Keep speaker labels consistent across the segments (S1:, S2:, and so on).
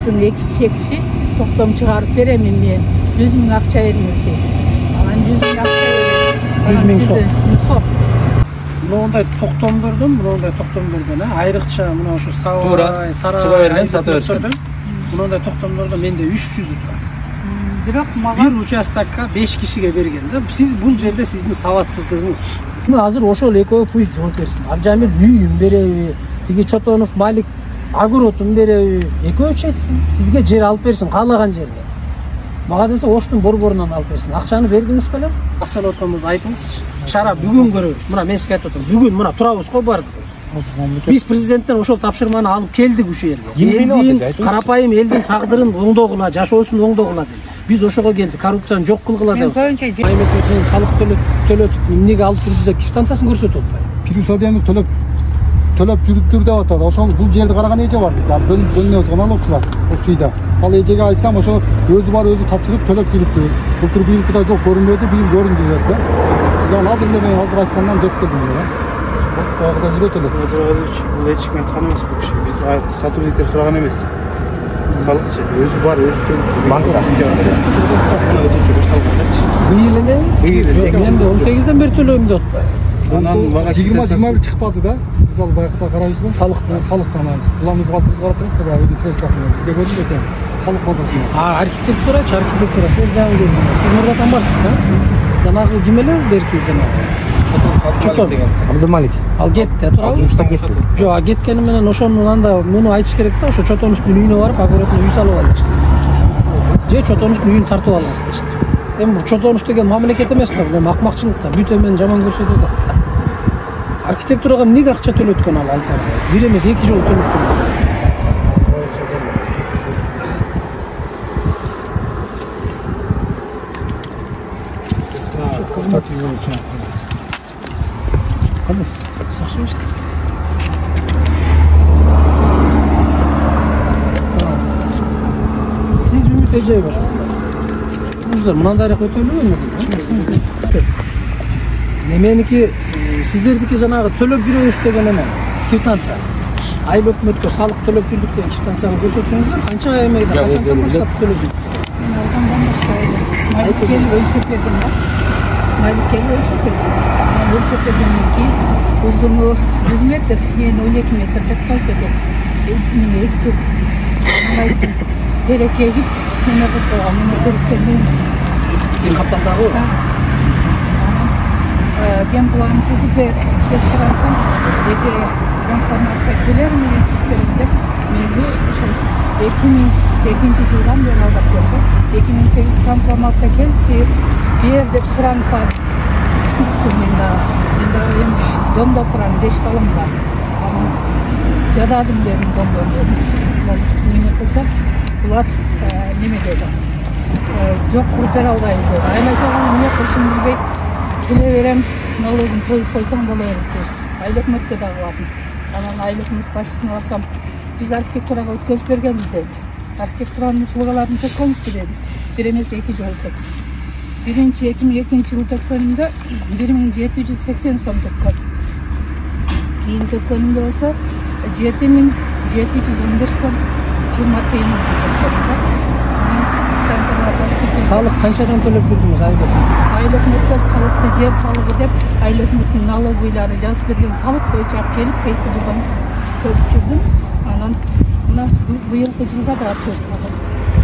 S1: Алтын 2 чекти токтом чыгарып берем мен. 100 000 акча бериңиз дейт. Анан 100 000 акча берем.
S2: 100 000
S1: сом.
S2: Мындай токтомдордун, айрыкча мына ошо Сабай, Сарай,
S3: сатып беришкен.
S2: Мындай токтомдордо менде 300 турат.
S1: Бирок мага
S2: бир участокко 5 кишиге берген да. Сиз бул жерде сиздин сабатсыздыгыңыз. Азыр ошол экөө пусть жооп берсин. Абжамил үйүн береби, тиги Чотонов Малик огородун береби, экөө чечсин. Сизге жер алып берсин, каалаган жерге. Мага десе оштун борборунан алып берсин. Акчаны бердиңиз белем? Акчаны өткөнбүз айтыңызчы. Чара бүгүн көрөбүз. Мына мен сизге айтып атам. Бүгүн мына турабыз го бардык. Биз президенттен ошол тапшырманы алып келдик ушул жерге. Элдин карапайым элдин тагдырын оңдогула, жашоосун оңдогула деп. Биз ошого келдик, коррупцияны жок кылгыла деп. Аймектен салык төлөтүп, эмнеге алып турду деп квитанциясын көрсөтүп атпайбы?
S4: Пирусадияны төлөп жүрүптүр деп атат. Ошол бул жерди караган эже бар бизде. Бөлүнөбүз налогчулар окшойда. Ал эжеге айтсам ошо өзү бар, өзү тапшырып төлөп жүрүптүр. Былтыр бийинкида жок көрүнбөдү, бийин көрүндү деп да. Жана азыр мен азыр айткандан жеп келдим да. Багыда жүрөт эле.
S5: Бул эчкмен танымас бул киши. Биз сотрудниктер сураган эмес. Салыкчы өзү бар, өзү төлөп. Банкта. Өзүчө башталган.
S2: Быйыл эле? Быйыл. Менде 18ден бери төлөйм деп атпайбы?
S4: Анан мага 20 чыкпады да. Биз ал баягыда карайбызбы? Салыктан алабыз. План бухгалтерибиз карап турат да, өзү креслосунда бизге көрүнбөйт экен. Салык базасында.
S2: Архитектура сиз жагы сиз мурдатан барсыз да? Жанагы ким эле берки жанагы? Чотон деген.
S4: Абдымалик.
S2: Ал кетти, туурабы?
S4: Жумушта кетти.
S2: Жок, кеткени менен ошонун анда муну айтыш керек да, ошо Чотоновдун үйүнө барып, огородун үй салып алышты. Же Чотоновдун үйүн тартып алган дешти. Эми бул Чотонов деген мамлекет эмес да, бул акмакчылык да, бүт эмен жаман көрсөтөт да. Архитектурага эмнеге акча төлөткөн ал алып барып? Бир эмес, 2 жолу төлөткөн. Кызмат үйүнө. Кандай? Жакшы эмес. Сиз Үмүт Эжебов. Мындай өтөлүбү? Неменики сиздердики жанагы төлөп жүрөбүз деген эме квитанция. Айыл өкмөткө салык төлөп жүрдүк деген квитанцияны көрсөтсөңүздөр, канча эмеге качан баштап төлөп жүрдүк?
S1: Алгандан баштайбыз. Майкел өлчөп берген да. Майкел өлчөп берген. Өлчөп бергенден кийин узуну 100 метр, ени 12 метр деп коюп берген. Эми экчек. Берекеги мына кылган, мына көрүп келбейбиз.
S2: Каптандагы
S1: генплан чизип бер деп сурасам, эже трансформация келер менен чизип берем деп мени ошо 2002-жылдан бери алдап келди. 2008 трансформация келди, бер деп суранып барып мен да домдо турам, 5 балам бар. Анан жададым дедим домдорду. Неме кылса, булар неме деди. Жок, куруп бере албайбыз деди. Айла жагына эмне кылышымды билбей келе берем, налогун тоюп койсоң боло берет дешти. Айыл өкмөткө да кылатым. Анан айыл өкмөт башчысына барсам, биз архитектурага өткөзүп бергенбиз деди. Архитектуранын услугаларын төккөнбүзбү деди. Бир эмес 2 жолу төктүк. Биринчи 2002-жылы төккөнүмдө 1780 сом төккөн. Кийин төккөнүмдө болсо 7715 сом 20 тыйын төккөн.
S2: Салык канчадан төлөп жүрдүңүз айылда?
S1: Айыл өкмөткө салыкты жер салыгы деп, айыл өкмөттүн налоговыйлары жазып берген салык боюнча алып келип, кейси буган төлөп жүрдүм. Анан мына быйылкы жылда да төлөп.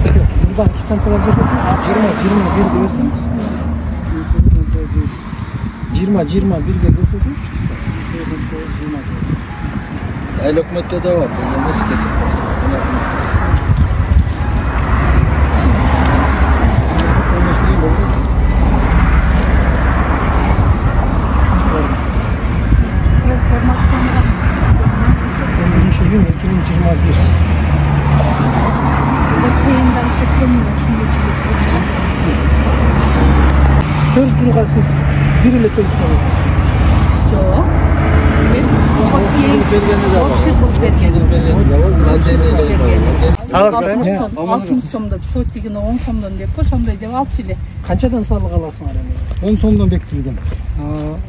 S2: Мында квитанциялар көрсөтүңүз. 21 берсеңиз. 21 көрсөтүңүз.
S3: Айыл өкмөттө да бар. Эмес кетип.
S2: Жылга сиз бир эле төлөп салдыңыз.
S1: Жок. Мен алтын сомдон, сотигине 10 сомдон деп ошондой деп алчу эле.
S2: Канчадан салык аласыңар эми?
S4: 10 сомдон бекитилген.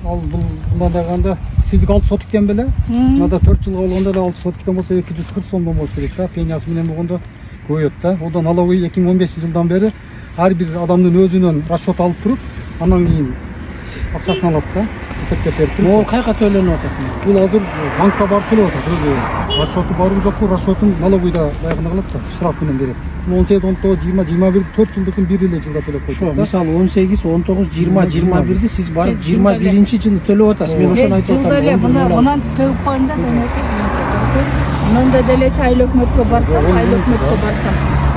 S4: Ал бул мындай айтканда сиздик 6 сотиктен беле? Мында 4 жылга болгондо да 6 сотиктен болсо 240 сомдон болуш керек да. Пенясы менен болгондо көбөйөт да. Ол да налоговый 2015-жылдан бери ар бир адамдын өзүнөн расчет алып туруп, андан кийин акчасын алат да. Эсептеп берип туруп.
S2: Ол кайга төлөнүп атат?
S4: Бул азыр банкка барып төлөп атат. Өзү расчету барбы жокпу, расчетун налоговыйда баягы кылат да, штраф менен берет. 18, 19, 20, 21 4 жылдыкын бир эле жылда төлөп
S2: Ошо,
S4: коет да.
S2: мисалы 18, 19, 20, 21-ди сиз барып 21-жылы төлөп атасыз. Мен ошону айтып
S1: Жылда эле
S2: атам.
S1: мынан төгүп коеюн да, мындай делечи айыл өкмөткө барсам,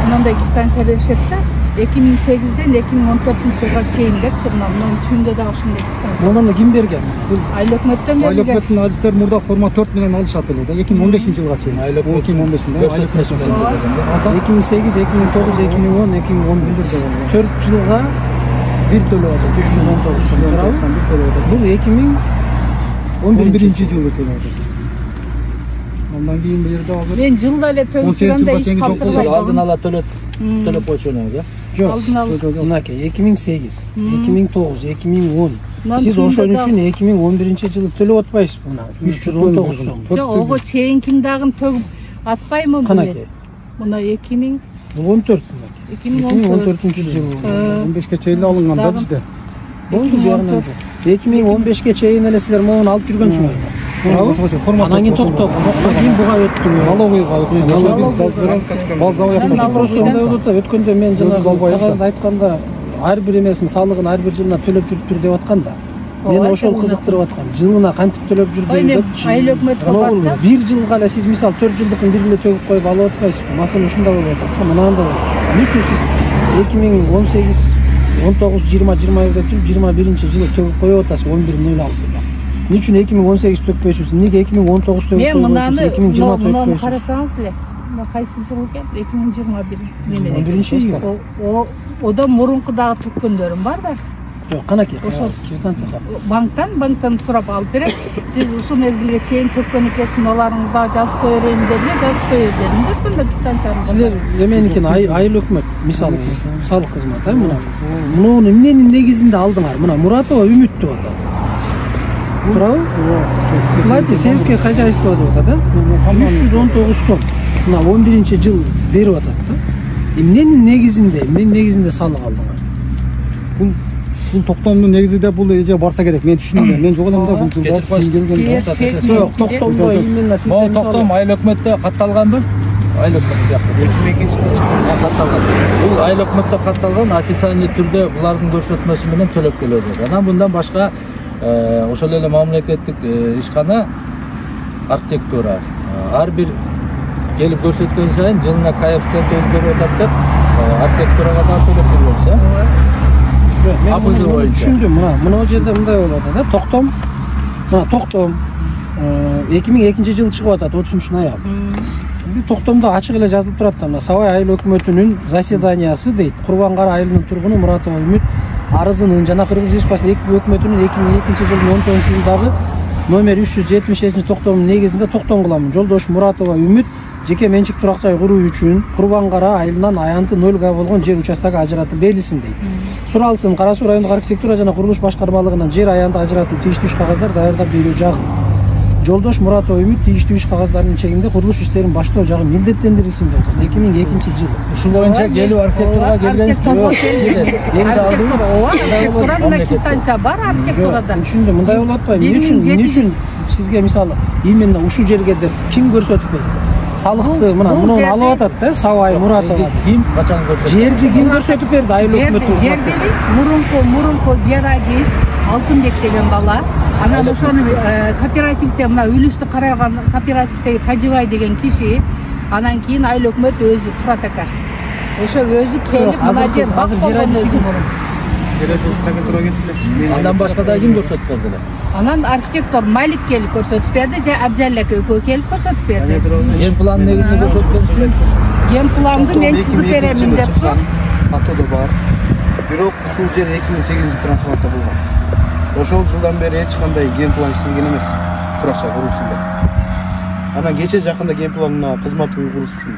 S1: мындай квитанция беришет да. 2008-ден 2014-жылга чейин депчи, мына түндө да ошондой квитанция.
S2: Муну ким берген?
S1: Айыл өкмөттөн
S4: Айыл
S1: берилген.
S4: өкмөттүн адистер мурда форма 4 менен алышат эле да. 2015-жылга чейин.
S3: Айыл өкмөт
S4: 2015-жылда айыл өкмөт
S2: 2008, 2009, 2010, 2011 4 жылга бир төлөп атат, 319 сом. Туурабы? Бул 2011-жылы
S4: төлөп атат. Андан кийин бул жерде азыр
S1: Мен жылда эле төгүп жүрөм да иш калтырбайт.
S3: Алдын ала төлөп койчуңуз, э?
S2: Жок.
S1: Алдын ала.
S2: Мынакей 2008, 2009, 2010.
S1: Мынан
S2: Сиз
S1: түндө
S2: ошон
S1: да-
S2: үчүн 2011-жылы төлөп атпайсыз мына 319 сом.
S1: Жок, ого чейинкин дагы төгүп атпаймынбы мен?
S2: Канакей.
S1: Мына 2000
S2: Бул 14 мынакей. 2014-жылы.
S4: 15ке чейин алынган да бизде.
S2: Болду бuyagынан жок. 2015-ке чейин эле силер могуну алып жүргөнсүңөр.
S4: Ошого чейин формат.
S2: Анан кийин токтоп, кийин буга өттүңөр.
S4: Налоговыйга
S2: Просто мындай болуп атат. Өткөндө мен жанагы
S4: албай
S2: кагазды айтканда ар бир эмесин салыгын ар бир жылына төлөп жүрүптүр деп атканда. Мен ошол кызыктырып аткан. Жылына кантип төлөп
S1: Ой,
S2: жүрдүң
S1: мен
S2: депчи.
S1: айыл өкмөткө барсам,
S2: Бир жылга эле сиз мисалы 4 жылдыкын бир эле төгүп коюп алып атпайсызбы? Маселе ушунда болуп атат. Мынандай эмне үчүн сиз 2018, 19, 20, 21-де түзүп 21-жылы төгүп коюп атасыз 11.06-да. Эмне үчүн 2018 төкпөйсүз? Эмнеге 2019 төгүп
S1: мен
S2: коюп
S1: мынаны
S2: 2020
S1: мынаны
S2: төкпөйсүз?
S1: карасаңыз эле. Мына кайсы жыл экен? 2021 неме.
S2: 11-iyul.
S1: Одан мурунку дагы төккөндөрүм бар да.
S2: Жок, канакей.
S1: Ошол.
S2: Квитанция кап.
S1: Банктан сурап алып берет. Сиз ушул мезгилге чейин төккөн экенсиң, оларыңызды дагы жазып кое берейин дедиле, жазып кое бердим деп мында квитанцияны.
S2: Силер эменикин айыл өкмөт, мисалы салык кызматы, мына. Муну эмненин негизинде алдыңар? Мына Муратова Үмүт деп атат. Туурабы? Плати сельское хозяйство деп атат, да? 319 сом. Мына 11-жыл берип атат, да? Эмненин негизинде салык алдыңар?
S4: Бул токтомдун негизинде бул эже барса керек. Мен түшүнөм. Мен жок элем да бул жылда.
S3: Кечип коюш.
S2: Жок, токтомдо именно сизде
S3: Могу токтом айыл өкмөттө катталганбы? Айыл өкмөт жакта 2002-жылы катталган. Бул айыл өкмөттө катталган официальный түрдө булардын көрсөтмөсү менен төлөп келет. Анан мындан башка ошол эле мамлекеттик ишкана архитектура ар бир келип көрсөткөн сайын жылына коэффициент өзгөрүп атат деп архитектурага да төлөп беребиз, э?
S2: Мен муну түшүндүм. Мына жерде мындай болуп атат, да? Токтом. Мына токтом 2002-жылы чыгып атат, 30-ноябрь. Токтомдо ачык эле жазылып турат да, мына Сабай айыл өкмөтүнүн заседаниясы дейт. Курбангара айылынын тургуну Муратова Үмүт арызынын жана Кыргыз Республикасы өкмөтүнүн 2002-жылдын 19-жылдагы номер 377 токтомунун негизинде токтом кыламын. Жолдош Муратова Үмүт жеке менчик турак жай куруу үчүн Курбангара айылынан аянты 0 га болгон жер участогу ажыратып берилсин дейт. Суралсын Кара Суу райондук архитектура жана курулуш башкармалыгынан жер аянты ажыратып тийиштүү иш кагаздар даярдап берүү жагы. Жолдош Муратова Үмүт тийиштүү иш кагаздарынын чегинде курулуш иштерин баштоо жагы милдеттендирилсин деп атат. 2002-жыл.
S3: Ушул боюнча келип архитектурага келгенсизби?
S1: Архитектура мына квитанция бар архитектурада.
S2: Түшүндүм. Мындай болуп атпайбы? Эмне үчүн сизге мисалы именно ушул жерге деп ким көрсөтүп берди? Салыкты муну алып атат да, Сабай Муратова.
S3: Ким качан көрсөтүп?
S2: Жерди ким көрсөтүп берди? Айыл өкмөтү.
S1: Жерди мурунку жер агис Алтынбек деген бала. Анан ошону кооперативде мына үлүштү караган кооперативдеги Тажыбай деген киши, анан кийин айыл өкмөт өзү турат экен. Ошо өзү келип мына жер
S2: азыр жер агисин
S3: Андан башка да ким көрсөтүп берди эле?
S1: Анан архитектор Малик келип көрсөтүп берди, же Абжалек экөө келип көрсөтүп берди.
S3: Ген план негизинде көрсөткөнсүз.
S1: Ген планды мен чызып беремин деп
S5: Атода бар. Бирок ушул жер 2008-жылы трансформация болгон. Ошол жылдан бери эч кандай ген план иштелген эмес. Туракча курулушунда. Анан кече жакында ген планына кызмат уйгуруш үчүн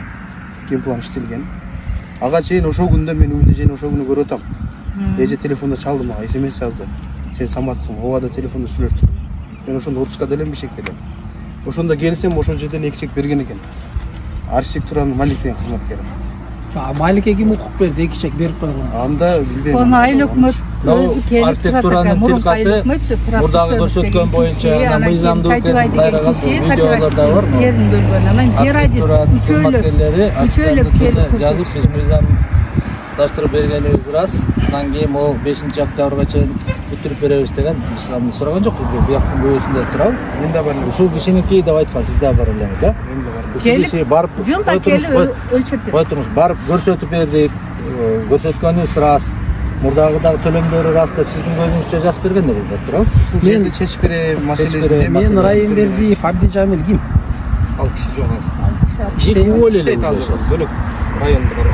S5: ген план иштелген. Ага чейин ошол күндө мен Үмүт эжени ошол күнү көрүп атам. Эже телефонда чалды мага, SMS жазды. Сен саматсың, ооба да телефонда сүйлөштүк. Мен ошондо отпуска делем бишек делем. Ошондо келсем ошол жерден экчек берген экен. Архитектуранын Малик деген кызматкери.
S2: Маликке ким укук берди? 2 чек берип койгон.
S5: Анда билбейм.
S1: Оны айыл өкмөт өзү келип турат
S3: архитектуранын
S1: экен. Мурунку айыл
S3: тилкаты
S1: өкмөтчү
S3: мурдагы көрсөткөн боюнча мыйзамдуу кайраган видеолордо бар.
S1: Жерин бөлгөн. Анан жер адис үчөөлөп келип
S3: жазып биз мыйзамдаштырып бергенибиз рас. Анан кийин могу 5-октябрга чейин бүтүрүп беребиз деген биз аны сураган жокпуз. Бияктын көбүсүндө турабы.
S5: Менде бар.
S3: Ушул кишиники деп айткан, сиз да бара элеңиз да.
S5: Менде бар.
S3: Киши барып
S1: жылда келип өлчөп берет.
S3: кой туруңуз, барып көрсөтүп бердик. Көрсөткөнүбүз рас. Мурдагы дагы төлөмдөрү рас деп сиздин көзүңүзчө жазып бергендер болду, туурабы?
S5: Ушул жерди чечип берем маселесин.
S2: Мен Райымбердиев Абдижамил ким?
S6: Ал киши жок азыр.
S3: Иштейт
S6: азыр бөлөк райондо бар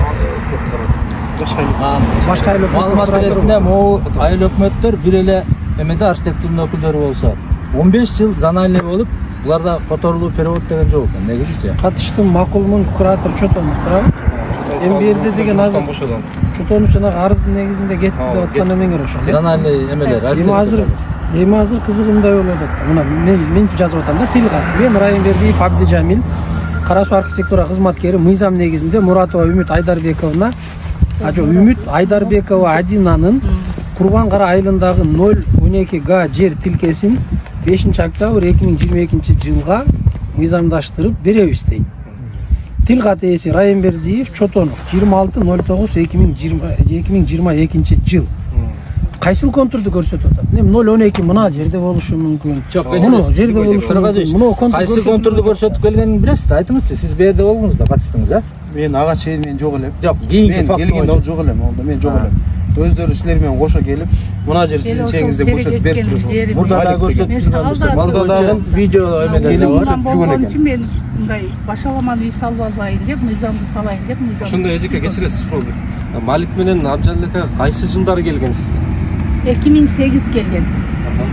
S2: Башка айыл
S3: маалымат беретинде могу айыл өкмөттөр бир эле эмеде архитектурдун өкүлдөрү болсо 15 жыл занальный болуп, буларда которулуу перевод деген жок экен, негизичи.
S2: катыштым макулмун куратор Чотонов, туурабы? Эми берди деген азыр Чотонов жанагы арыздын негизинде кетти деп атканда меңер ошол.
S3: Занальный эмелер.
S2: Эми азыр кызыгымдай болуп атат. Мына мен жазып атам да тилга. Мен Райымбердиев Абдижамил, Кара суу архитектура кызматкери, мыйзам негизинде Муратова Үмүт Айдарбековна, Үмүт Айдарбекова Адинанын Курбан Кара айылындагы 012 га жер тилкесин 5-октябрь 2022 жылга мыйзамдаштырып беребиз дейт. Тилкат ээси Райымбердиев Чотонов 26/04/2022 жыл. Кайсыл контурду көрсөтүп атат? 012 мына жерде болушу мүмкүн. Муну жерде болушу мүмкүн. Муну контур
S3: кайсы контурду көрсөтүп келгенин билесиз? Айтыңызчы, сиз берде болдуңуз да, катыштыңыз, а?
S5: Мен ага чейин мен жок элем.
S3: Жок, кийинки
S5: Мен
S3: факт
S5: келгенде ал жок элем, онда мен жок элем. Өздөрү силер менен кошо келип, мына жер сиздин чегиңизде көрсөтүп берип турушат.
S3: Мурда да көрсөтүп
S5: Мурда да
S3: видео эмелер бар.
S5: көрсөтүп жүргөн экен.
S1: Мен мындай башаламан үй салып алайын деп, мыйзамды салайын деп, мыйзам.
S6: Ошондой эжеке кечиресиз суроо. Малик менен Абжалека кайсы жылдары келген сизге?
S1: 2008 келген.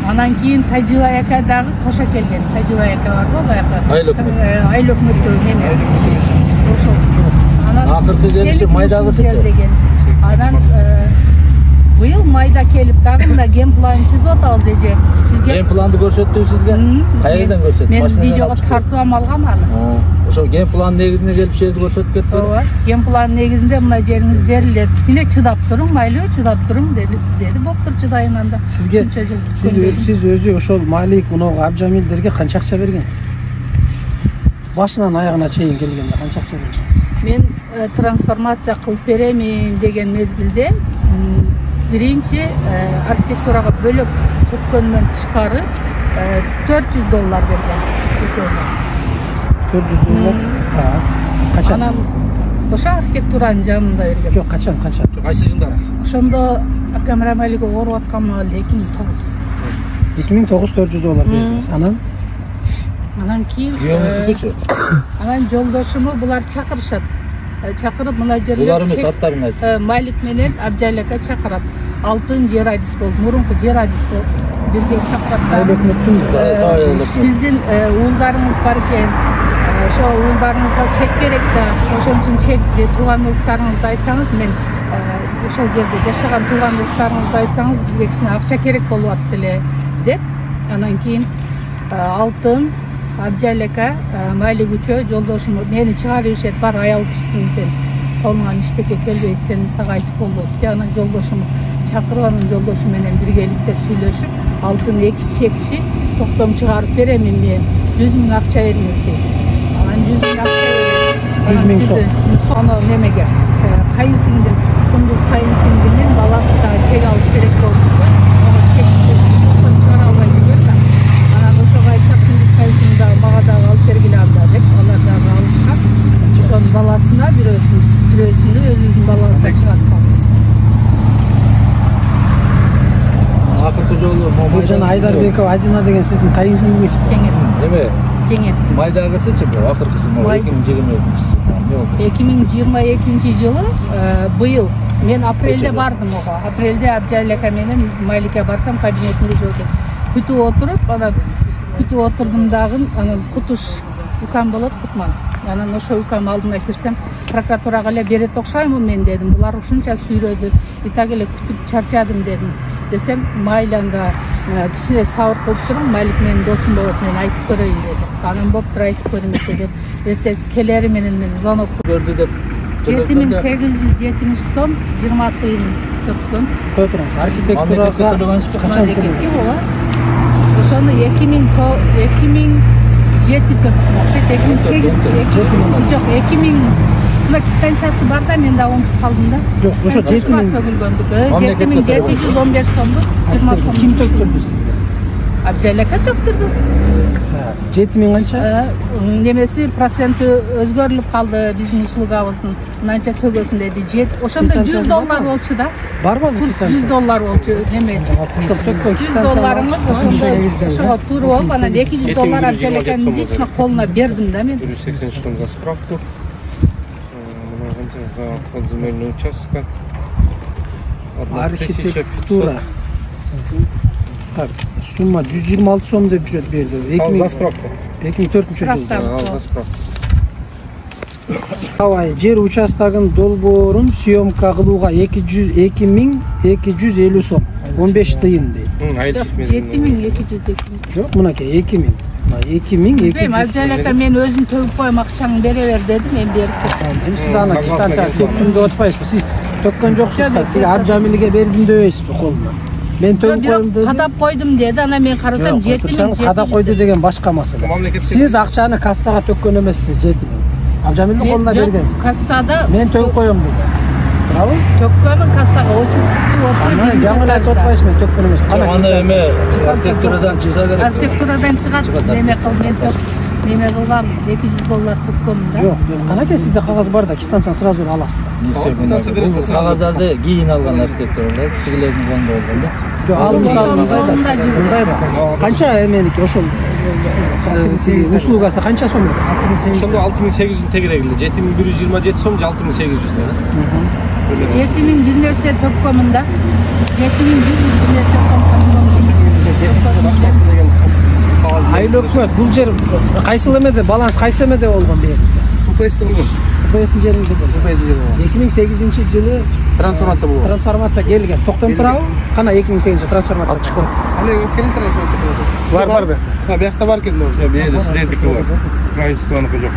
S1: Анан кийин Тажибаяка дагы кошо келген. Тажибаяка барбы баягы?
S3: Айыл өкмөт.
S1: Айыл өкмөттө неме? Ошол. Анан
S3: Акыркы келиши майдагысы
S1: деген. Анан быйыл майда келип дагы мына ген план чизип атабыз эже. Сизге
S3: ген планды көрсөттүк сизге? Кайерден көрсөттүк?
S1: Мен видеого тартып алгам аны.
S3: Ошо ген план негизинде келип жерди көрсөтүп кетти.
S1: Ооба. Ген план негизинде мына жериңиз берилет. Кичине чыдап туруң, майлуу чыдап туруң деди. Боптур чыдайын анда.
S2: Сизге сиз өзү ошол Малик мынау Абжамилдерге канча акча бергенсиз? Башынан аягына чейин келгенде канча акча бергенсиз?
S1: Мен трансформация кылып беремин деген мезгилде биринчи архитектурага бөлөк төккөндөн тышкары $400 берген.
S2: 400 качан?
S1: Анан ошо архитектуранын жанында берген.
S2: Жок, качан?
S6: Кайсы жылдары?
S1: Ошондо Акам Рамалиге ооруп аткан 2009.
S2: 2009 $400 бердиңиз.
S1: Анан кийин
S3: Үйөңүздүкүчү?
S1: анан жолдошуму булар чакырышат. Чакырып мына жерлер.
S3: Булар эмес, аттарын айт.
S1: Малик менен Абжалека чакырат. Алтын жер адис болду. Мурунку жер адис болду. Бирге чакырат.
S2: Айыл өкмөттүн
S1: Сиздин уулдарыңыз бар экен. Ошо уулдарыңызга чек керек да. Ошон үчүн чек же тууган уктарыңызды айтсаңыз, мен ошол жерде жашаган тууган уктарыңызды айтсаңыз, бизге кичине акча керек болуп атты эле деп. Анан кийин Алтын Абжалека Малик үчөө жолдошум мени чыгарып ишет, бар аял кишисиң сен. Колуңан иштекке келбейт, сен сага айтып болбойт. Анан жолдошум чакырып, анан жолдошум менен биргеликте сүйлөшүп, Алтын 2 чекти токтом чыгарып беремин мен. 100 000 акча бериңиз дейт. Анан 100 000 акча берет.
S2: 100 000 сом.
S1: Сону немеге? Кайынсиңдим, Кундуз кайынсиңдимдин баласы да чек алыш керек болчу. Ага чекти токтом чыгара албай жүргөн да. Анан ошого айтсак, Кундуз кайынсиң да мага дагы алып бергиле анда деп, алар дагы алышкан. Ошонун баласына бирөөсүндү өзүбүздүн балабызга чыгартканбыз.
S3: Акыркы жолу
S2: Бул жана Айдарбекова Адина деген сиздин кайынсиңиңиз.
S1: Жеңем.
S3: Эме?
S1: Жеңем.
S3: Майдагысычы бу, акыркысы
S1: 2022 жылы быйыл мен апрелде бардым ого. Апрелде Абжалека менен Маликке барсам, кабинетинде жок. Күтүп отуруп, анан күтүп отурдум дагы, анан Кутуш укам болот, Кутман. Анан ошо укам алдына кирсем, прокуратурага эле берет окшоймун мен дедим. Булар ушунча сүйрөдү, и так эле күтүп чарчадым дедим. Десем, майланда кичине сабыр кылып туруң, Малик менин досум болот, мен айтып көрөйүн деди. Анан боптур, айтып көрүңүз деп. Эртеси келери менен мен звонок
S3: көрдү деп
S1: 7870 сом 20 тыйын төктүм.
S2: Қой тұрыңыз, архитектураға қашан
S1: Мамлекетке ооба. Ошону 2007 төктүм. 2008 жок 2000 квитанциясы бар да, мен да унутуп калдым да.
S2: Жоқ, ошо 7000
S1: төгүлгөндүкү 7715 сомду 20 сом.
S2: ким төктүрдү сизди?
S1: Абжайлака төктүрдү.
S2: 7000 канча?
S1: Немеси проценти өзгөрүлүп калды биздин услугабыздын. Мынанча төгөсүн деди. Ошондо $100 болчу да.
S2: Барбы азыр
S1: Курс $100 болчу. Неме?
S2: Ошо төккөн
S1: $100 ошого туура болуп, анан $200 Абжайлаканын лично колуна бердим да мен.
S6: 183 сом за справку. Мына канча за отход земельный участка.
S2: архитектура. Так, сумма 126 сом деп жүрөт берди.
S6: Ал за справку.
S2: 2004-жылы.
S6: Ал за справку.
S2: Авай жер участогун долбоорун съемка кылууга 2250 сом 15 тыйын дейт.
S6: Айлык
S1: 7202.
S2: Жок, мынакей 2000. 2200.
S1: Билбейм, Абжайлака мен өзүм төгүп коем, акчаңды бере бер деди, мен берип кеттим.
S2: Сиз аны квитанция төктүм деп атпайсызбы? Сиз төккөн жоксуз да, тиги Абжамилге бердим дебейсизби колунан? Мен төгүп коем деди.
S1: Кадап койдум деди, анан мен карасам 7000.
S2: Кадап койду деген башка маселе. Сиз акчаны кассага төккөн эмессиз 7000. Абжамилдин колуна бергенсиз.
S1: Кассада
S2: Мен төгүп коем деди. Правы?
S1: төккөнмүн кассага,
S2: Аны жаңы айтып атпайсызбы, мен төккөн эмес.
S3: Аны эме архитектурадан чыгса керек.
S1: Архитектурадан чыгат, неме кыл, мен неме кылгам, $200 төккөнмүн да.
S2: Жок, канакей сизде кагаз бар да, квитанцияны сразу аласыз да.
S3: Бул кагаздарды кийин алган архитектурлар, силердин колунда болгон да.
S2: Жок, ал мисалы мындай да. Канча эменики ошол услугасы канча сом?
S6: Ошондо 6800 тегерегилди. 7127 сом, 6800 да.
S1: 7000 бир нерсе төккөнмүн да. 7100 бир нерсе сом
S2: Айыл өкмөт, бул жер кайсыл эмеде, баланс кайсы эмеде болгон бери?
S5: УПС болгон.
S2: УПС жеринде болгон. 2008-жылы
S5: Трансформация болгон.
S2: трансформация келген. Токтом турабы? Кана 2008 трансформация чыккан.
S5: Аны келин трансформация болгон.
S6: Бар бе?
S5: Ha, бияқта бар екен мынау.
S6: Бейді, сіздердікі бар. Правительствонікі жоқ.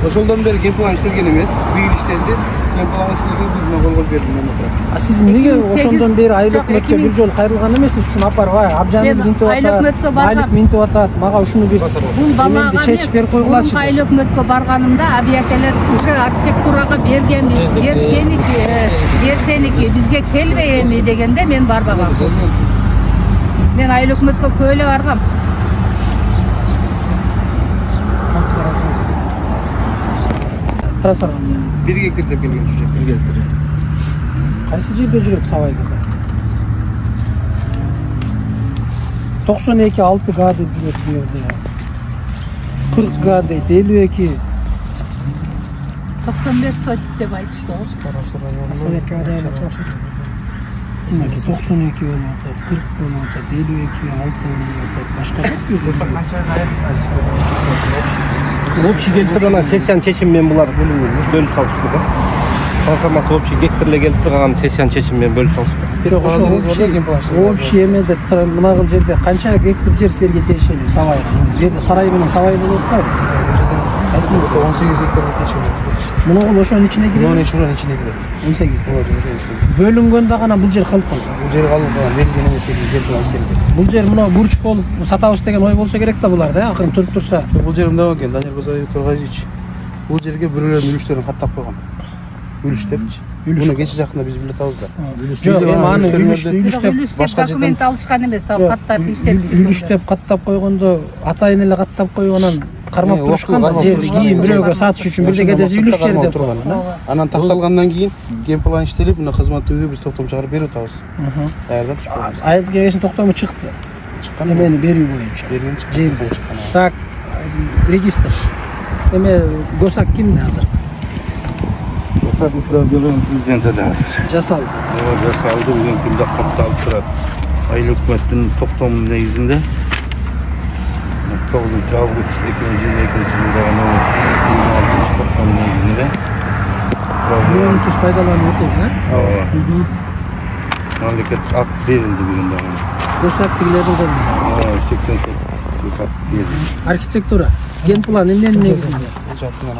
S5: Ошолдон бери генплан иштелген эмес. Бүйүл иштелди. Генплан иштелген бизге кол коюп берди мен отурам.
S2: Сиз эмнеге ошондон бери айыл өкмөткө бир жолу кайрылган эмессиз? Ушуну апар, Абжамил минтип
S1: айыл өкмөткө
S2: атат,
S1: баргам.
S2: Малик минтип атат, мага ушуну бир
S1: Бул балага
S2: чечип берип койгулачы.
S1: Айыл өкмөткө барганымда абиякелер ошо архитектурага бергенбиз. Жер сеники, бизге келбей эми дегенде мен барбагам. Мен айыл өкмөткө көйлө баргам.
S2: Трансформация.
S5: 1 гектар деп келген ушул жер.
S3: 1 гектар.
S2: Кайсы жерде жүрөт Сабайда? 92-6 га деп жүрөт бу жерде. 40 га дейт, 52.
S1: 95 сотик деп айтышты.
S2: 92 га дейт. 92 болуп атат, 40 болуп атат, 52, 6 болуп атат. Башка
S6: Общий келіп тұрған сессияның шешімімен бұлар бөліп салышты да. Трансформация общий гектарле келіп тұрған сессияның шешімімен бөліп салышты.
S2: бирок ошо общий эмеде мына кыл жерде канча гектар жер силерге тиешелүү Сабайга? Жерде сарай менен Сабай болуп атпайбы?
S5: Кайсынысы 18 гектарга тиешелүү.
S2: Мына кыл ошонун ичине кирет.
S5: Мунун ичине кирет.
S2: 18.
S5: Ошо ичине.
S2: Бөлүнгөндө гана бул жер калып калды.
S5: Бул жер калып калган, берген эмес экен, генплан иштелген.
S2: Бул жер мына бурч болуп сатабыз деген ой болсо керек да буларда, акырын туруп турса.
S5: Бул жер мындай экен, Данияр Базаев Торгайжич. Бул жерге бирөөлөрдүн үлүштөрүн каттап койгон. Үлүш депчи. Муну кече жакында биз билет табыз да.
S2: Жок, эми аны үлүш деп
S1: башка документ алышкан эмес, ал каттап иштеп
S2: үлүш деп каттап койгондо атайын эле каттап койгонан кармап турушкан да, жерди кийин бирөөгө сатыш үчүн бир дегедеси үлүш жер деп койгон.
S5: Анан такталгандан кийин генплан иштелип, мына кызматтыгы биз токтом чыгарып берип атабыз. Даярдап чыкканбыз.
S2: Айыл кеңешинин токтому чыкты. Эмени берүү боюнча.
S5: Берген чыкты.
S2: Жер чыккан. Так, регистр. Эме Госак кимде азыр?
S7: Госак управлениянын президенти да.
S2: Жасалды.
S7: Жасалды, бүгүн күндө катталып турат. Айыл өкмөттүн токтому негизинде 9-август 2022-жылда гана 26 токтому негизинде
S2: Мөөнчүс пайдаланып өтөт,
S7: ооба. Мамлекеттик акт берилди бүгүн дагы.
S2: Госак тигилердин колунда.
S7: 80 сот
S2: Архитектура. Ген план эмненин негизинде?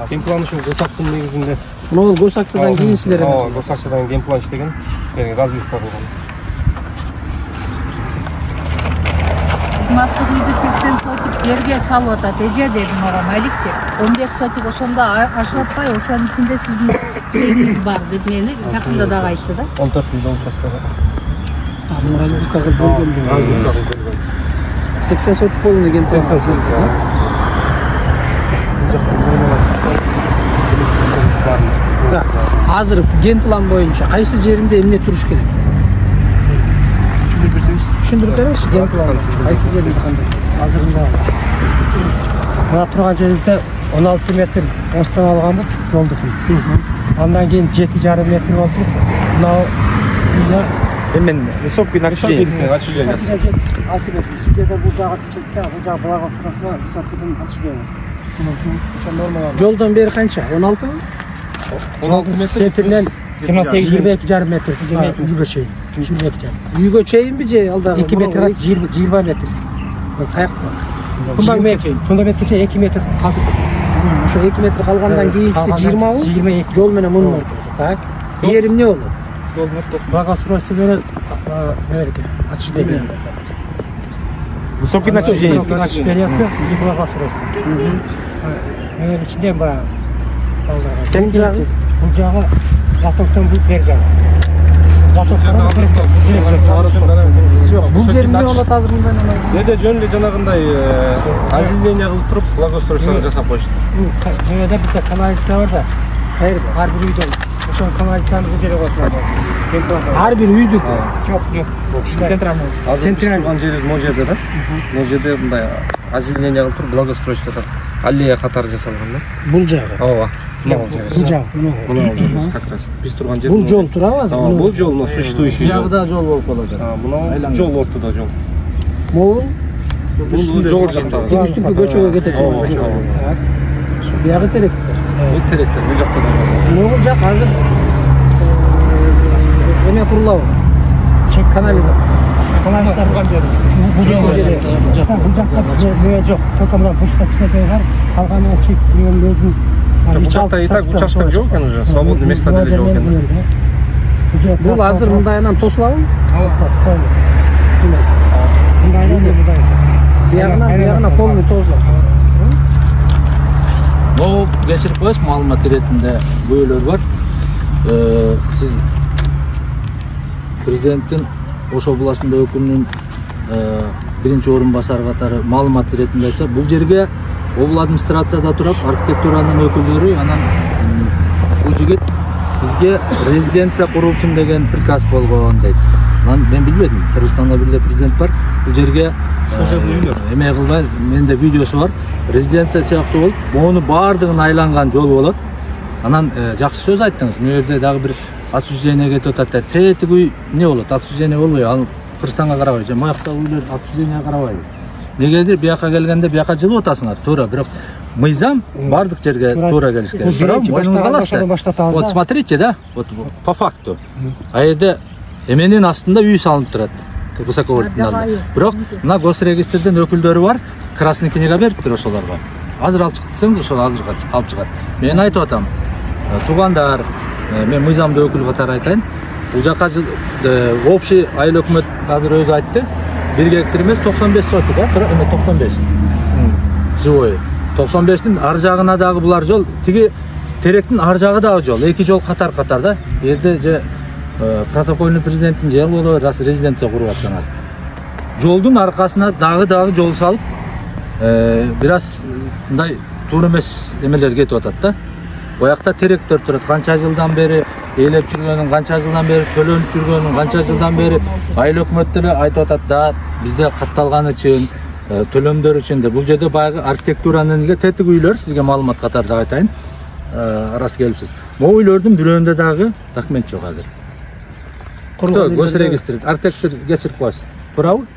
S6: Ген план ушул Госактын негизинде.
S2: Мына Госактыдан кийин силер
S6: Ооба, Госактыдан ген план иштеген, развитка болгон.
S1: Кызматтык үйдү 80 сотик жерге салып атат. Эже деди мага Маликчи. 15 сотик ошондо ашып атпай, ошонун ичинде сиздин жериңиз бар деп мени жакында дагы айтты да.
S6: 14 миллион участкага.
S2: Развиткага бөлгөн. 80 сотик болду деген
S6: 80 сотик.
S2: Азыр ген план боюнча кайсы жеринде эмне туруш керек? Түшүндүрүп береңизчи ген план. Кайсы жерде кандай? Азырында.
S8: Мына турган жерибизде 16 метр остан алганбыз жолду. Андан кийин 7,5 метр болуп, мына
S6: Эмен высокий отчуждение.
S8: 6 метр. Жерде бул жагы чекте, бул жагы благоустройство высокийден отчуждение. Нормалар.
S2: Жолдон бери канча? 16 мı?
S6: 16 метр.
S8: Сетирден 22,5 метр. Үйгө чейин. 22,5.
S2: Үйгө чейинби же алдагы?
S8: 2 метр, 20 метр.
S2: Каякта?
S8: Фундаментке чейин 2 метр калтырып кетебиз.
S2: Ошо 2 метр калгандан кийинкиси 20 мı?
S8: 22.
S2: Жол менен мунун ортосу. Так. Жер эмне болот?
S8: Благоустройство менен отчуждение.
S6: Высокий отчуждение.
S8: Отчуждениясы и благоустройство. İçinden bayağı.
S2: Бул жагы?
S8: Бул жагы латоктон бер жагы.
S2: Бул жер эмне болот азыр мындай нема?
S6: Неде жөн эле жанагындай озеленение кылып туруп, благоустройство жасап коюшту.
S8: Жөнөдө бизде канализация бар да.
S2: Кайерде?
S8: Ар бир үйдөн. Ошол канализацияны бул жерге коюп турат.
S2: Ар бир үйдүкү.
S8: Жок. Центральный.
S6: Азыр биз турган жерибиз могу жерде да. Могу жерде мындай озеленение кылып туруп, благоустройство аллея катары жасалган да.
S2: Бул жагы.
S6: Ооба.
S2: Бул жагы.
S6: Мына жерибиз как раз. Биз турган жер.
S2: Бул жол турабы азыр?
S6: Бул жол, но существующий жол.
S3: Жагда жол болуп калат.
S6: Мына жол ортодо жол.
S2: Могул?
S6: Бул жол жактагы.
S2: Үстүнкү көчөгө кетет. Биягы теректер.
S6: Бул теректер, бул жакта да.
S2: Могул жак азыр эме курулабы? Канализация.
S8: Канализация турган жерибиз. Бул жакта жок. Только мына бушта кичинекей бар. Калганы чек менен өзүн.
S6: Участок и так участок жок экен уже, свободный место деле жок экен.
S2: Бул азыр мындайынан тосулабы? Биягына полный тозулат.
S3: Могу кечирип коесуз, маалымат иретинде бөөлөр бар. Сиз президенттин Ош областында өкүлүнүн биринчи орун басары катары маалымат иретинде айтса, бул жерге обл администрацияда турат архитектуранын өкүлдөрү, анан бул жигит бизге резиденция курулсун деген приказ болгон дейт. Анан мен билбедим, Кыргызстанда бир эле президент бар. Бул жерге эме кылбай, менде видеосу бар. Резиденция сыяктуу болуп, мону баардыгын айланган жол болот. Анан жакшы сөз айттыңыз. Мына жерде дагы бир отчуждение кетип атат. Тетиги үй эмне болот? Отчуждение болбой, ал Кыргызстанга карабай, же мояктагы үйлөр отчуждениеге карабайбы? Негедир бияка келгенде бияка жылып атасыңар, туура, бирок мыйзам бардык жерге туура келиш керек. Бирок мойнуңузга аласыздар. Вот смотрите, да? Вот по факту. А жерде эменин астында үй салынып турат. Высоковольтный. Бирок мына госрегистрден өкүлдөрү бар. Красный книга бериптир ошолорго. Азыр алып чыксаңыз, ошол азыр алып чыгат. Мен айтып атам, туугандар, мен мыйзамдуу өкүл катары айтайын. Бул жака общий айыл өкмөт азыр өзү айтты. 1 гектар эмес 95 сотик, да? 95. Живой. 95-тин ар жагына дагы булар жол, тиги теректин ар жагы дагы жол. Эки жол катар-катар да. Жерде же протокольный президенттин жери болобу, резиденция куруп атсаңар. Жолдун аркасына дагы жол салып, бир аз мындай туура эмес эмелер кетип атат да. Боякта теректер турат, канча жылдан бери ээлеп жүргөнүн, канча жылдан бери төлөнүп жүргөнүн, канча жылдан бери айыл өкмөттөр айтып атат да, бизде катталганы үчүн, төлөмдөр үчүн да. Бул жерде баягы архитектуранын эле тетиги үйлөр, сизге маалымат катары да айтайын. Арасы келипсиз. Могу үйлөрдүн бирөөндө дагы документ жок азыр. Госрегистр, архитектор кечирип коесуз. Туурабы?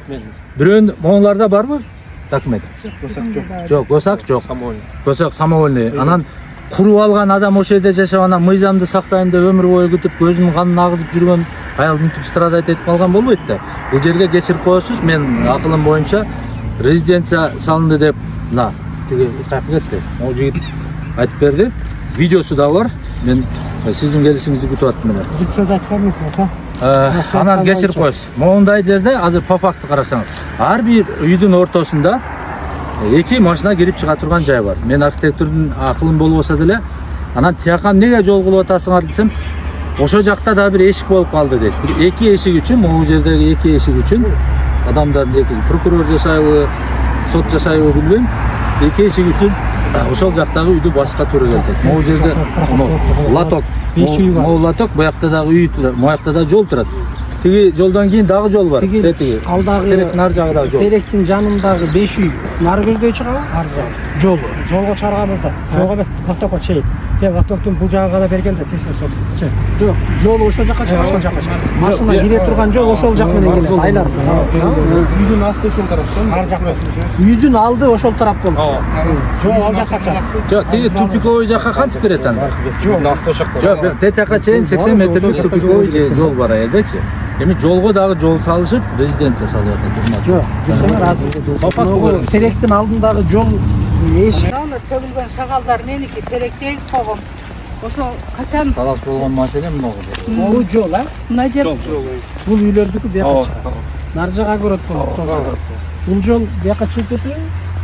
S3: Бирөөнүн могуларда барбы документ? Жок, госак жок. Госак самовольный. Анан куруп алган адам ошол жерде жашап, анан мыйзамды сактайм деп өмүр бою күтүп, көзүнүн канын агызып жүргөн аял мынтип страдать этип калган болбойт да. Бул жерге кечирип коесуз. Мен акылым боюнча резиденция салынды деп мына тиги каяка кетти. Могу жигит айтып берди. Видеосу да бар. Мен сиздин келишиңизди күтүп аттым эле.
S8: Биз сөз айткан эмеспиз,
S3: Анан кечирип коесуз. Моундай жерде азыр по факту карасаңыз, ар бир үйдүн ортосунда эки машина кирип чыга турган жай бар. Мен архитектурдун акылым болбосо деле, анан тияка эмнеге жол кылып атасыңар десем, ошо жакта да бир эшик болуп калды дейт. Эки эшик үчүн, могу жердеги эки эшик үчүн адамдардын эки прокурор жашайбы, сот жашайбы билбейм. Эки эшик үчүн ошол жактагы үйдү башка туру келет. Могу жерде лоток, могу лоток, буякта дагы үй турат, буякта да жол турат. Тиги жолдон кийин дагы жол бар.
S2: Тиги алдагы
S3: теректин ар жагында жол.
S2: Теректин жанындагы 5 үй нары көздөй чыгабы? Ар жагы.
S8: Жолго чыгарганбызда. Жолго эмес, лотокко чейин. Сен лотоктун бул жагына да бергенде сесин сотучу.
S2: Жок, жол ошол жакка чыгат. Ошол жакка. Машина кире турган жол ошол жак менен келет. Айлар.
S5: Үйдүн асты ошол тараптан.
S8: Ар жакта.
S2: Үйдүн алды ошол тарап болду.
S8: Жол ал жакка чыгат.
S3: Жок, тиги тупиковый жакка кантип берет анда?
S8: Жол асты ошакта.
S3: Жок, тетакка чейин 80 метрлик тупиковый жол бар аердечи. Эми жолго дагы жол салышып, резиденция салып атат.
S2: Жок, жүрсөңөр азыр. Теректин алдындагы жол эшик.
S1: Аны төгүлгөн шагалдар меники теректей койгом. Ошо качан
S3: Талаш болгон маселе могу.
S2: Могу жол,
S1: мына жер
S2: Бул үйлөрдүкү бияка чыгат. Нар жага көрөт болот. Бул жол бияка чыгып кетеби?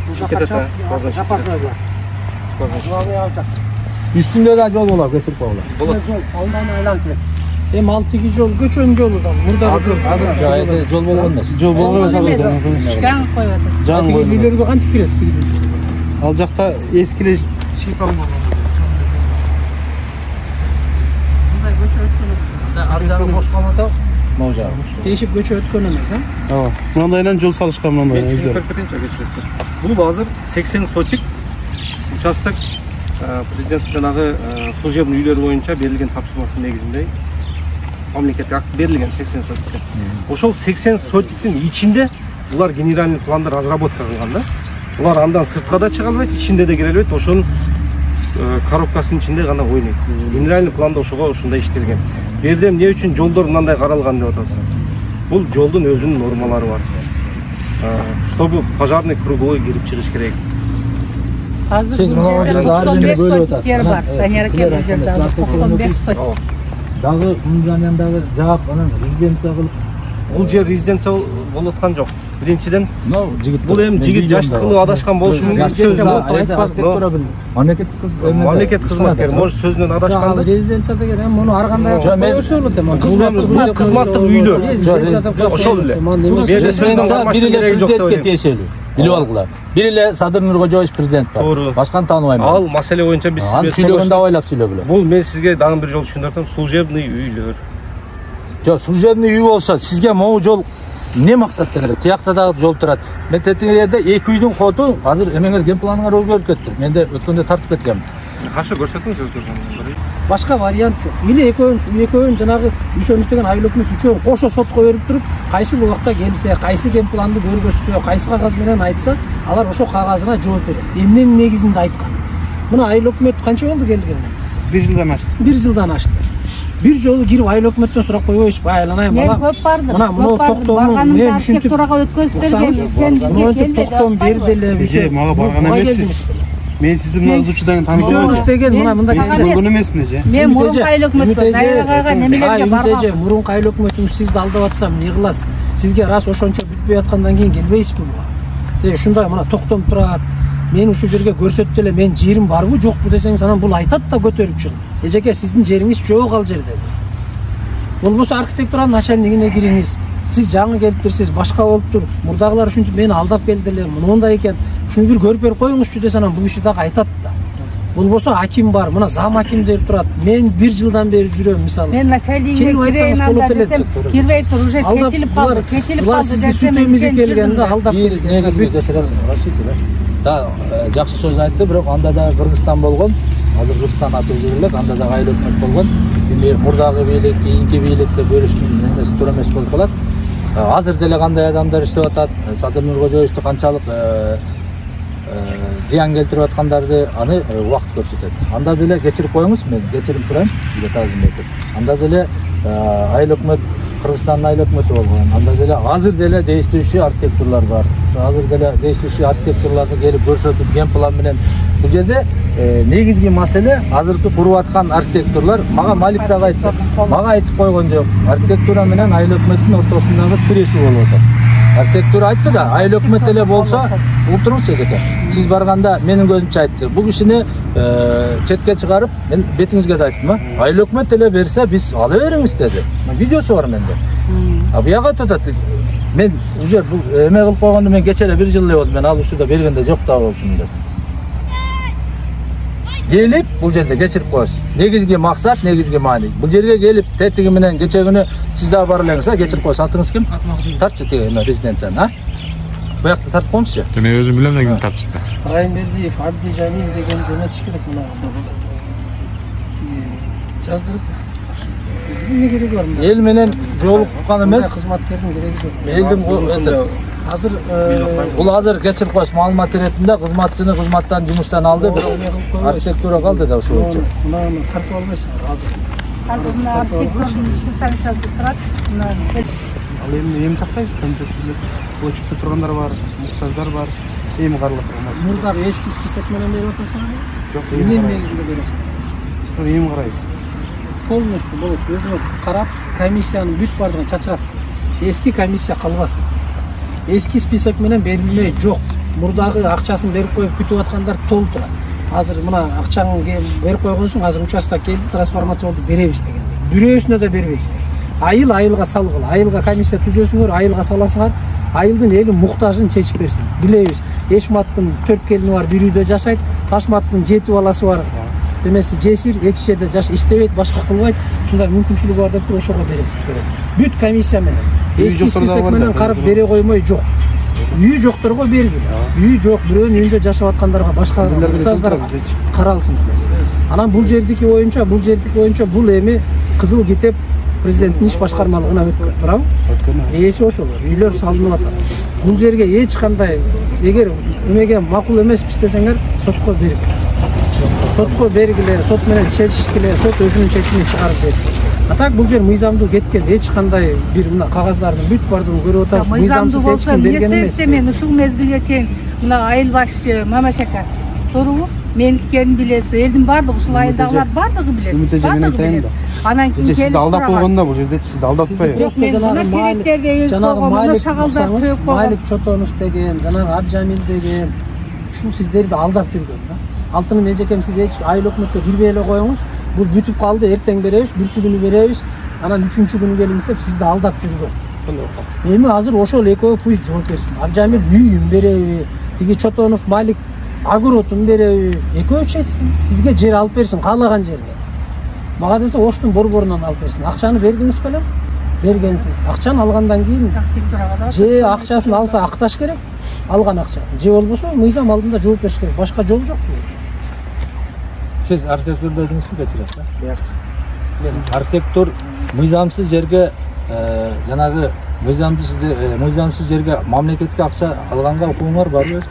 S2: Бул жака чыгат. Жапардай бар.
S3: Үстүндө да жол болот, кечирип коелар.
S2: Жол алдан айланып келет. Эми ал тиги жол көчөнүн жолу да. Мурда
S3: Азыр жол болгон эмес.
S5: Жол болгон эмес.
S1: жаңы коюп атат.
S5: Жаңы
S2: тиги үйлөргө кантип кирет тиги?
S5: Ал жакта эскиле шипан болгон.
S2: Мындай көчө өткөн. Ар жагы бош калат.
S3: Могу жагы.
S2: Тешип көчө өткөн эмес,
S5: Ооба. Мындайдан жол салышкан мындай.
S6: Бул азыр 80 сотик участок президент жанагы служебный үйлөр боюнча берилген тапшырмасынын негизинде мамлекеттик акт берилген 80 сотик. Ошол 80 сотиктин ичинде булар генеральный планды разработка кылган да. Булар андан сыртка да чыга албайт, ичинде да кире албайт. Ошонун коробкасынын ичинде гана ойнойт. Генеральный планда ошого ушундай иштелген. Бу жерде эмне үчүн жолдор мындай каралган деп атасыз? Бул жолдун өзүнүн нормалары бар. Чтобы пожарный круговой кирип чыгыш керек.
S1: Азыр
S3: Сиз мына жерде ар жерде бөлүп атасыз.
S1: жер бар. Данияр аке бул жерде 95 сотик.
S3: Дагы мун жанындагы жаап анан резиденция кылып.
S6: Бул жер резиденция болуп аткан жок. Биринчиден,
S3: Жигит.
S6: бул эми жигит жаштык кылып адашкан болушу мүмкүн. Мамлекет кызматкер, может сөзүнөн адашкан.
S2: Резиденция деген эми муну ар кандай койсо болот эми.
S6: Кызматтык үйлөр. Ошол эле. Бул жерде сөзүнөн кармаштын кереги жок деп ойлойм.
S3: Билип алгыла. Бир эле Садыр Нуркожоевич президент бар.
S6: Туура.
S3: Башканы тааныбайм.
S6: Ал маселе боюнча биз
S3: Аны сүйлөгөндө ойлоп сүйлөгүлө.
S6: Бул мен сизге дагы бир жолу түшүндүрүп атам, служебный үйлөр.
S3: Жок, служебный үй болсо, сизге могу жол эмне максатта керек? Тиякта дагы жол турат. Мен тетиги жерде эки үйдүн коту азыр эмеңер ген планыңар өзгөрүп кетти. Менде өткөндө тартып кеткем.
S6: Каршы көрсөтүңүз өзгөргөн.
S2: Башка вариант жок. Или экөөнүн жанагы үйсөнүш деген айыл өкмөт үчөөнү кошо сотко берип туруп, кайсы убакта келсе, кайсы ген планды көргөзсө, кайсы кагаз менен айтса, алар ошо кагазына жооп берет. Эмненин негизинде айткан. Мына айыл өкмөт канча болду келгени?
S5: 1 жылдан ашты.
S2: 1 жылдан ашты. Бир жолу кирип айыл өкмөттөн сурап койбойбуз, айланайын
S1: Мен
S2: балам.
S1: көп бардым.
S2: Мына муну токтомун мен түшүнтүп
S1: архитектурага өткөзүп бергенмин. Сен бизге келбе деп
S2: токтом берди эле.
S5: Мага барган эмессиз. Мен сизди мына ызучудан
S2: Үйсөнүш
S5: тааныбайм.
S2: деген мына мындай
S5: Көргөн эмесмин же.
S1: Мен мурунку айыл өкмөткө Дайрагага немелерге баргам.
S2: Мурунку айыл өкмөтүң сизди алдап атсам эмне кыласыз? Сизге раз ошончо бүтпөй аткандан кийин келбейсизби буга? Ушундай мына токтом турат. Мен ушул жерге көрсөттү эле, мен жерим барбы жокпу десеңиз анан бул айтат да көтөрүп чыгып. Эжеке сиздин жериңиз жок ал жерде. Болбосо архитектуранын начальнигине кириңиз. Сиз жаңы келиптирсиз, башка болуптур. Мурдагылар ушинтип мени алдап келдилер, мындай экен. Шуну бир көрүп берип коюңузчу десе анан бул киши дагы айтат да. Болбосо аким бар, мына зам акимдер турат. Мен 1 жылдан бери жүрөм мисалы.
S1: Мен начальниге кирейин анда десем, кирбей тур уже чечилип калды,
S2: Булар сизди сүт эмизип келген да, алдап
S3: келген. Да, жакшы сөз айтты, бирок анда да Кыргызстан болгон. Азыр Кыргызстан аты өзгөрүлөт, анда да айыл өкмөт болгон. Эми мурдагы бийлик, кийинки бийликте бөлүштүн эмеси туура эмес болуп калат. Азыр деле кандай адамдар иштеп атат, Садыр Нуркожоевичти канчалык зыян келтирип аткандарды аны убакыт көрсөтөт. Анда деле кечирип коюңуз, мен кечирим сурайм, бизге таазим этип. Анда деле айыл өкмөт Кыргызстандын айыл өкмөтү болгон. Анда деле азыр деле действующий архитекторлор бар. Азыр деле действующий архитекторлорду келип көрсөтүп ген план менен бул жерде негизги маселе азыркы куруп аткан архитекторлор мага Малик дагы айтты. Мага айтып койгон жок. Архитектура менен айыл өкмөттүн ортосундагы күрөшүү болуп атат. Архитектура айтты да, айыл өкмөт эле болсо, ултуруңузчу эжеке. Сиз барганда менин көзүмчө айтты. Бул кишини четке чыгарып, мен бетиңизге да айттым, айыл өкмөт эле берсе, биз ала бериңиз деди. Видеосу бар менде. А буяга айтат, мен уже бул эме кылып койгондо мен кече эле 1 жыл эле болду, мен ал учурда бергенде жок да болчумун деп. Gelip bu жерде geçirip koyuyoruz. Negizgi maksat, negizgi mani. Bu жерге gelip tetigi менен geçe günü siz daha bar elеңиз, geçirip koyuyoruz. Atыңыз kim? Tartçı tege, rezidentsen, ha? Bu yakta tartып koymuş.
S9: Men özüm bilem ne kim tartıştı.
S2: Raymerdiyev, Abdi Jamil деген жана чыкырык мына. Жаздырып. Ne gerek var?
S3: El менен жолуккан эмес.
S2: Кызматкердин кереги жок.
S3: Элдин
S2: Азыр
S3: бул азыр geçirip koyuyoruz. Маалымат иретинде кызматчыны кызматтан жумуштан алды. Архитектура калды да ошо боюнча.
S2: Мына тартып албайсың азыр.
S1: Азыр мына архитектордун ишин турат.
S5: Ал эми тактайбыз, концептилер. Болчукта тургандар бар, муктаждар бар. Эми карлык.
S2: Мурдагы эски список менен берип атасың.
S5: Жок,
S2: Эмненин негизинде бересиң?
S5: эми карайбыз.
S2: Полностью болуп өзүңө карап, комиссиянын бүт бардыгын чачырат. Эски комиссия калбасын. Eski список менен берилмей жок. Мурдагы акчасын берип коюп күтүп аткандар толуп турат. Азыр мына акчаны берип койгонсуң, азыр участок келди, трансформация болду, беребиз деген. Бирөөсүнө да бербейсиң. Айылга салгыла, айылга комиссия түзөсүңөр, айылга саласыңар, айылдын эли муктажын чечип берсин. Билебиз, Эшматтын 4 келини бар, бир үйдө жашайт, Ташматтын 7 баласы бар. Демеси жесир, эч жерде жаш иштебейт, башка кылбайт. Ушундай мүмкүнчүлүгү бар деп ошого бересиң керек. Бүт комиссия менен. Эски список менен карап бере коймой жок. Үй жокторго бергиле. Үй жок, бирөөнүн үйүндө жашап аткандарга, башка муктаждарга каралсын эмес. Анан бул жердики боюнча бул эми кызыл китеп президенттин иш башкармалыгына өткөн, туурабы? Ээси ошол, үйлөр салынып атат. Бул жерге эч кандай, эгер эмеге макул эмеспиз десеңер, сотко бергиле. Сотко бергиле, сот менен чечишкиле, сот өзүнүн чечимин чыгарып берсин. А так бул жер мыйзамдуу кеткен, эч кандай бир мына кагаздардын бүт бардыгын көрүп атабыз. Мыйзамсыз эч ким берген эмес.
S1: Мен ушул мезгилге чейин мына айыл башчы Мамашака, туурабы? Меники экенин билесиз, элдин бардыгы ушул айылдагылар бардыгы билет. Анан кийин келип
S5: алдап койгондо бул жерде сизди алдатпайбы?
S1: Жок, мен мына керектерди
S2: жанагы Малик
S1: шагалдар коюп койгон.
S2: Малик Чотонов деген, жанагы Абжамил деген, ушул сиздерди алдап жүргөн да. Алтыным эжекем, сиз эч айыл өкмөткө бирбей эле коюңуз. Бул бүтүп калды, эртең беребиз, бүрсү күнү беребиз. Анан 3-чү күнү келиңиз деп сизди алдап жүргөн. Эми азыр ошол экөө пусть жооп берсин. Абжамил үйүн береби, тиги Чотонов Малик агротун береби, экөө чечсин. Сизге жер алып берсин, каалаган жерге. Мага десе Оштун борборунан алып берсин. Акчаны бердиңиз белем? Бергенсиз. Акчаны алгандан кийин же акчасын алса акташ керек, алган акчасын. Же болбосо мыйзам алдында жооп бериш керек. Башка жол жок.
S3: Siz arxitektor dediniz mi geçiresiz? Arxitektor mıyzamsız жерге жанагы мыйзамсыз жерге мамлекетке акча алганга укугуңар барбы?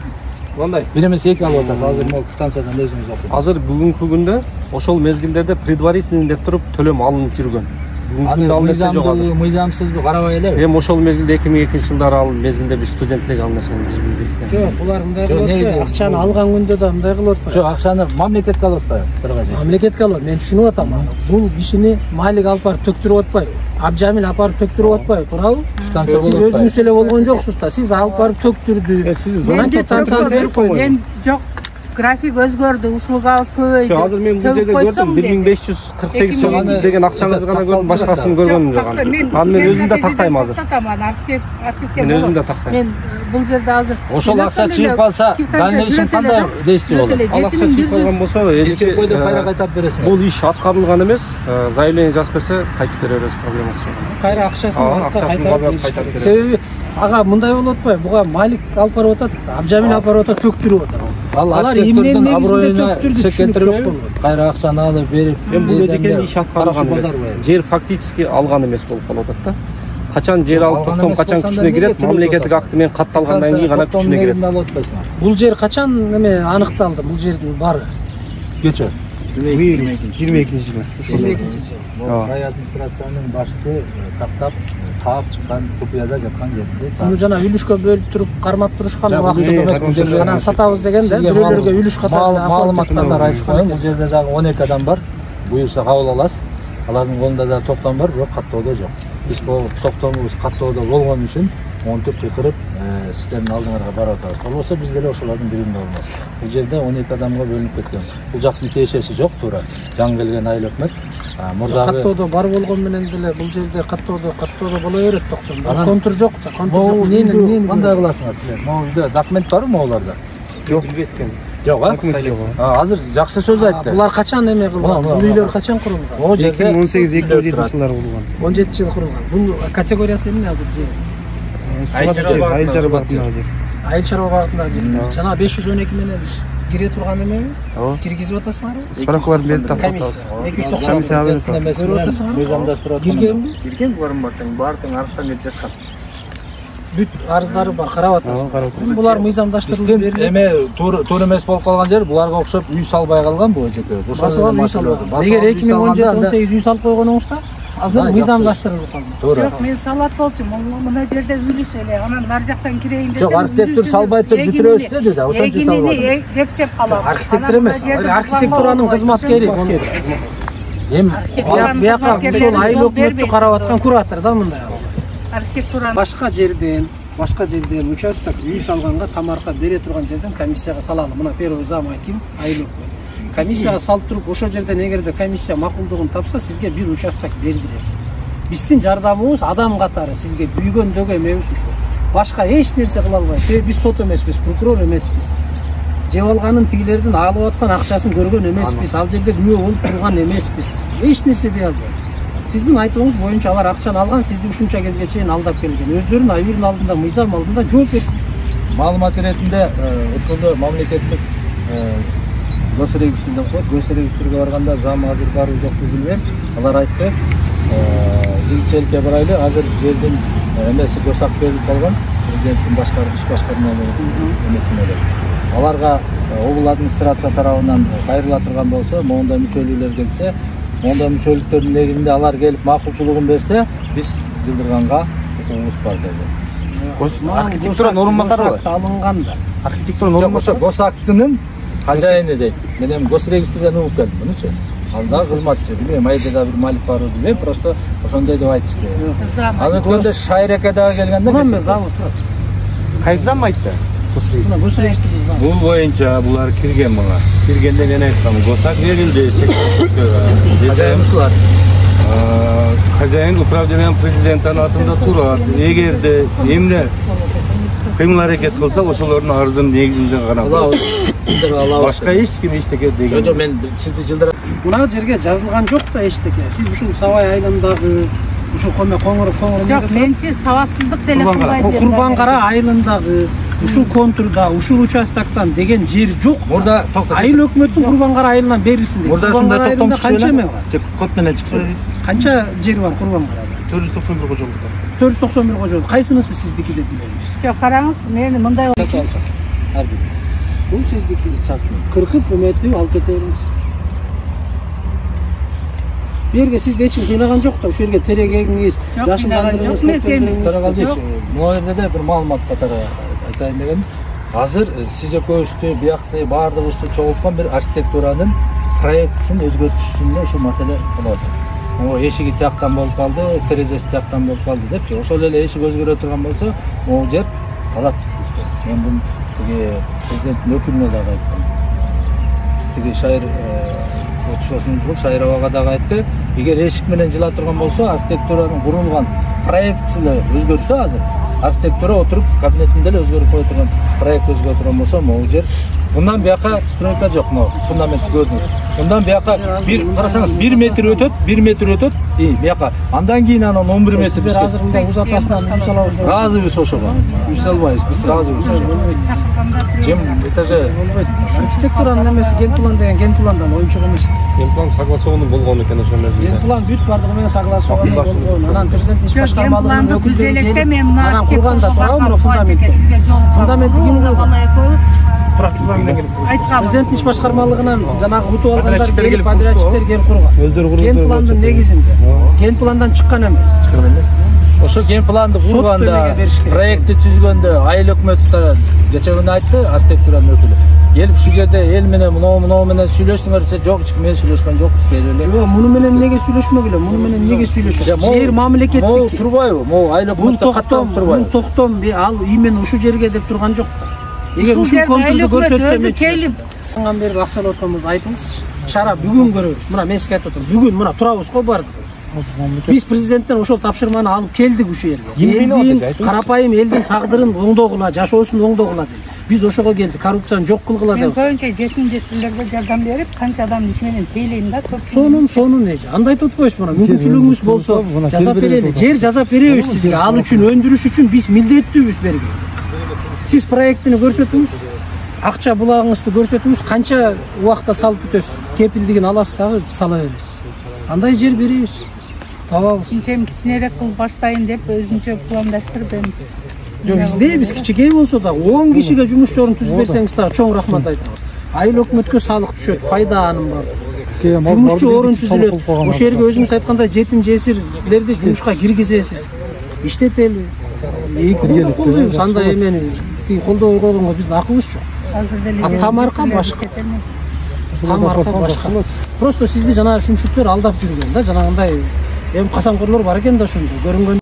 S6: Кандай?
S3: Бир эмес эки алып атасыз. Азыр могу станциядан өзүңүз окуйт.
S6: Азыр бүгүнкү күндө ошол мезгилдерде предварительный деп туруп төлөм алынып жүргөн.
S3: Мыйзамсызбы карабай элеби?
S6: Эми ошол мезгилде 2002-жылдары ал мезгилде биз студенттик ал нерсени биз билбейт.
S2: Жок, булар мындай кылып, акчаны алган күндө да мындай кылып атпайбы?
S3: Жок, акчаны мамлекетке алып атпайбы?
S2: Мамлекетке алып, мен түшүнүп атам. Бул кишини Малик алып барып төктүрүп атпайбы? Абжамил алып барып төктүрүп атпайбы, туурабы?
S3: Станция болуп
S2: атпайбы. Сиз өзүңүз эле болгон жоксуз да, сиз алып барып төктүрдү.
S1: Мен станцияны берип койдум. Жок, график өзгөрдү, услугабыз көбөйдү.
S6: Азыр мен бул жерде көрдүм 1548 сом деген акчаңызды гана көрдүм, башкасын көргөнүм жок. Аны мен өзүм да тактайм азыр. Мен өзүм да тактайм.
S1: Мен бул жерде азыр
S3: ошол акча чыгып калса, дальнейшем кандай действие болот?
S6: Ал акча чыгып калган болсо,
S3: эже койдо кайра кайтарып бересиң.
S6: Бул иш аткарылган эмес, заявление жазып берсе, кайтып бере беребиз, проблемасы жок.
S2: Кайра акчасын кайтарып беребиз. Себеби ага мындай болуп атпайбы? Буга Малик алып барып атат, Абжамил алып барып атат, төктүрүп атат.
S3: Алар эмненин аброюна секентирип, кайра акчаны алып берип,
S6: эми бул эжекенин иш аткарылган эмес. Жер фактически алган эмес болуп калып атат да. Качан жер алып токтом качан күчүнө кирет, мамлекеттик акты менен катталгандан кийин гана күчүнө кирет.
S2: Бул жер качан эме аныкталды? Бул жердин бары
S3: кече
S5: 22 жылы.
S2: 22 жыл.
S3: Бул рай администрациянын башчысы тактап таап чыккан копияда жаткан жерде.
S2: Муну жана үлүшкө бөлүп туруп кармап турушкан
S3: Бул
S2: убакытта анан сатабыз деген да бирөөлөргө үлүш катары
S3: маалымат катары айтышкан. Бул жерде дагы 12 адам бар. Буюрса кабыл аласыз. Алардын колунда да токтом бар, бирок каттоодо жок. Биз бул токтомубуз каттоодо болгон үчүн монтуп чакырып сиздердин алдыңарга барып атабыз. Болбосо биз деле ошолордун биринде болмос. Бул жерде 12 адамга бөлүнүп кеткен. Бул жактын тиешеси жок туура. Жаңы келген айыл өкмөт. Мурдагы
S2: каттоодо бар болгон менен деле бул жерде каттоодо боло берет токтом. Контур жок. Контур
S3: эмне кандай кыласыңар силер? Могулда документ барбы могуларда?
S5: Жок, билбеткем.
S3: Жок,
S5: Документ жок.
S3: Азыр жакшы сөз айтты.
S2: Булар качан эме кылган? Бул үйлөр качан курулган?
S3: Могу жерде
S5: 2018-2017 жылдары курулган.
S2: 17 жыл курулган. Бул категориясы эмне азыр жер?
S5: Айыл чарба багытында азыр.
S2: Айыл чарба багытындагы жер. Жана 512 менен кире турган эмеби?
S5: Ооба.
S2: Киргизип атасыңарбы?
S5: Справка бар берип тапап
S2: Комиссия.
S5: атабыз.
S2: 290
S5: Комиссия берип атабыз.
S2: көрүп атасыңарбы?
S3: мыйзамдаштырып
S2: Киргенби?
S6: Кирген буларым бар тең, баардыгын арыздан келип жазган.
S2: Бүт арыздары бар, карап атасың.
S5: Карап атабыз.
S2: Булар мыйзамдаштырылып
S3: Биздин
S2: берилет.
S3: эме туура эмес болуп калган жер, буларга окшоп үй салбай калган бу жеке.
S2: Басып үй салбай. Эгер 2017-18 үй салып койгонуңузда азыр мыйзамдаштырылып калды.
S3: Туура.
S1: Жок, мен салат болчумун. Мына жерде үлүш эле. Анан нар жактан кирейин десем.
S3: Жок, архитектур салбай туруп бүтүрөбүз деди да, ошончо салбады.
S1: Депсеп калат.
S2: Архитектор эмес, архитектуранын кызматкери.
S3: Эми
S2: Бияка ошол айыл өкмөттү карап аткан куратор да мындай.
S1: Архитектура
S2: Башка жерден участок үй салганга тамарка бере турган жерден комиссияга салалы. Мына первый зам аким айыл өкмөт. Комиссияга салып туруп ошол жерден эгерде комиссия макулдугун тапса, сизге бир участок бердирет. Биздин жардамыбыз адам катары сизге бүйгөндөгү эмебиз ушул. Башка эч нерсе кыла албайбыз. Себеби биз сот эмеспиз, прокурор эмеспиз. Жеп алганын тигилердин алып аткан акчасын көргөн эмеспиз. Ал жерде күбө болуп турган эмеспиз. Эч нерсе дей албайбыз. Сиздин айтууңуз боюнча алар акчаны алган, сизди ушунча кезге чейин алдап келген. Өздөрүнүн айыбын алдында, мыйзам алдында жооп берсин.
S3: маалымат иретинде өткөндө мамлекеттик госрегистрден коет. Госрегистрге барганда зам азыр барбы жокпу билбейм. Алар айтты, жигитчеликке барайлы, азыр жердин эмеси госак берилип калган, президенттин иш башкармалыгы эмесине деп. Аларга обул администрация тарабынан кайрыла турган болсо, моундай мүчөлүктөр келсе, моундай мүчөлүктөрдүн негизинде алар келип макулчулугун берсе, биз жылдырганга укугубуз бар деди.
S5: Архитектура орунбасары
S2: алынган да.
S5: Архитектура
S3: Жок, ошо госактынын хозяйыны дейт. Мен эми госрегистрден угуп келдим мунучу. Ал да кызматчы, билбейм, айда да бир малик барбы билбейм, просто ошондой деп айтышты. Ал өткөндө Шайреке дагы келгенде
S2: Мына зам турат.
S5: кайсы зам айтты?
S2: Мына госрегистрдин зам.
S7: Бул боюнча булар кирген мага. Киргенде мен айткам, госак берилди,
S3: хозяйынчылар.
S7: Хозяин управлениянын президенттин атында турат. Эгерде эмне кыймыл аракет кылса, ошолордун арызын негизинде гана башка эч ким эчтеке деген.
S3: Жок, мен сизди жылдырам.
S2: Мына жерге жазылган жок да эчтеке. Сиз ушул Сабай айылындагы ушул коңур
S1: Жок, менчи сабатсыздык деле кылбайт.
S2: Курбан-Кара айылындагы ушул контурда, ушул участоктон деген жер жок.
S3: Мурда
S2: айыл өкмөттүн Курбан-Кара айылынан берилсин дейт.
S3: Мурда ушундай токтом
S2: канча эме бар?
S3: Код менен чыкты.
S2: Канча жери бар Курбан-Карада?
S5: 491 кожолук.
S2: 491 кожолук. Кайсынысы сиздики деп билебиз?
S1: Жок, караңыз, мен мындай
S2: Бул сиздики частный. Кыркып үмөтү алып кете бериңиз. Берге сизди эч ким кыйнаган жок да, ушул жерге терегеңиз, жашылдандырыңыз.
S3: Могу жерде да бир маалымат катары айтайын дегеним. Азыр сиз экөөбүздү, биякты баардыгыбызды чогулткан бир архитектуранын проектисин өзгөртүш үчүн ошол маселе болот. Могу эшиги тияктан болуп калды, терезеси тияктан болуп калды депчи. Ошол эле эшик өзгөрө турган болсо, могу жер калат бизге. Мен бул президенттин өкүлүнө дагы айттым. Тиги шайыр отчосунун Шайровага дагы айтты. Эгер эшик менен жыла турган болсо, архитектуранын курулган проектисин өзгөрсө азыр, архитектура отуруп кабинетинде эле өзгөрүп кое турган проект өзгөрө турган болсо, могу жер мындан бияка стройка жок, могу фундамент көрдүңүз. Мындан бияка бир карасаңыз 1 метр өтөт, 1 метр өтөт, бияка. Андан кийин анан 11 метр
S2: биз азыр мындай узатасынан үй салабыз.
S3: Разыбыз ошого. Үй салбайбыз, биз разыбыз ошого. Жем этаже
S2: Архитектуранын эмеси ген план деген ген пландан оюнчук эмес.
S7: Генплан согласованный болгон экен ошол жерде.
S2: Ген план бүт бардыгы менен согласованный болгон. Анан президент иш башкармалыгынын өкүлдөрү келип, анан курганда туурабы фундамент. Фундаментти ким курган?
S1: Айткам.
S2: Президент иш башкармалыгынан жанагы утуп алгандар
S6: Подрядчиктер
S2: келип
S6: келип
S2: подрядчиктер келип курган.
S5: Өздөрү куруп
S2: Ген пландын негизинде. Ген пландан чыккан эмес.
S3: Ошо ген планды курганда,
S2: төлөөгө бериш керек.
S3: проектти түзгөндө айыл өкмөттөр кече күнү айтты, архитектуранын өкүлү. Келип ушул жерде эл менен мынау менен сүйлөштүңөр десе, жок, эч ким менен сүйлөшкөн жокпуз дейли эле.
S2: Жок, муну менен эмнеге сүйлөшмөгүлө? Муну менен эмнеге сүйлөшөт? Жер мамлекеттик.
S3: Могу турбайбы? Могу айыл
S2: Бул
S3: өкмөттө катталып турбайбы?
S2: бул токтом ал именно ушул жерге деп турган жок. Эгер
S1: Ушул
S2: ушул
S1: жерде
S2: контурду
S1: айыл өкмөт
S2: көрсөтсө
S1: өзү келип
S2: Андан бери акчалап атканыбызды айтыңызчы. Чара бүгүн көрөбүз. Мына мен сизге айтып атам. Бүгүн мына турабыз го бардык. Биз президенттен ошол тапшырманы алып келдик ушул жерге. Элдин карапайым элдин тагдырын оңдогула, жашоосун оңдогула деп. Биз ошого келдик, коррупцияны жок кылгыла
S1: мен
S2: деп.
S1: көбүнчө жетим жесирлерге жардам берип, канча адамдын иши менен тейлейм да, көп.
S2: Сонун эже. Анда айтып атпайбыз мына мүмкүнчүлүгүңүз болсо жасап берели. Жер жасап беребиз сизге. Ал үчүн өндүрүш үчүн биз милдеттүүбүз берге. Сиз проектини көрсөтүңүз. Акча булагыңызды көрсөтүңүз, канча убакта салып бүтөсүз. Кепилдигин аласыз дагы сала бересиз. Андай жер беребиз. Табабыз.
S1: Кичинчем кичинерээк кылып баштайын деп өзүнчө пландаштырып эми.
S2: Жок, издейбиз, кичинекей болсо да 10 кишиге жумуш жолун түзүп берсеңиз дагы чоң рахмат айтабыз. Айыл өкмөткө салык түшөт, пайда анын бар. Жумушчу орун түзүлөт. Ошол жерге өзүңүз айткандай жетим жесирлерди жумушка киргизесиз. Иштетели. Эки колдоп колдойбуз андай эмени. Колдой койгонго биздин акыбыз жок.
S1: Азыр деле
S2: Тамарка башка. Тамарка башка. Просто сизди жана шүмшүктөр алдап жүргөн да, жанагындай эми касамкорлор бар экен да ошондо. Көрүнгөн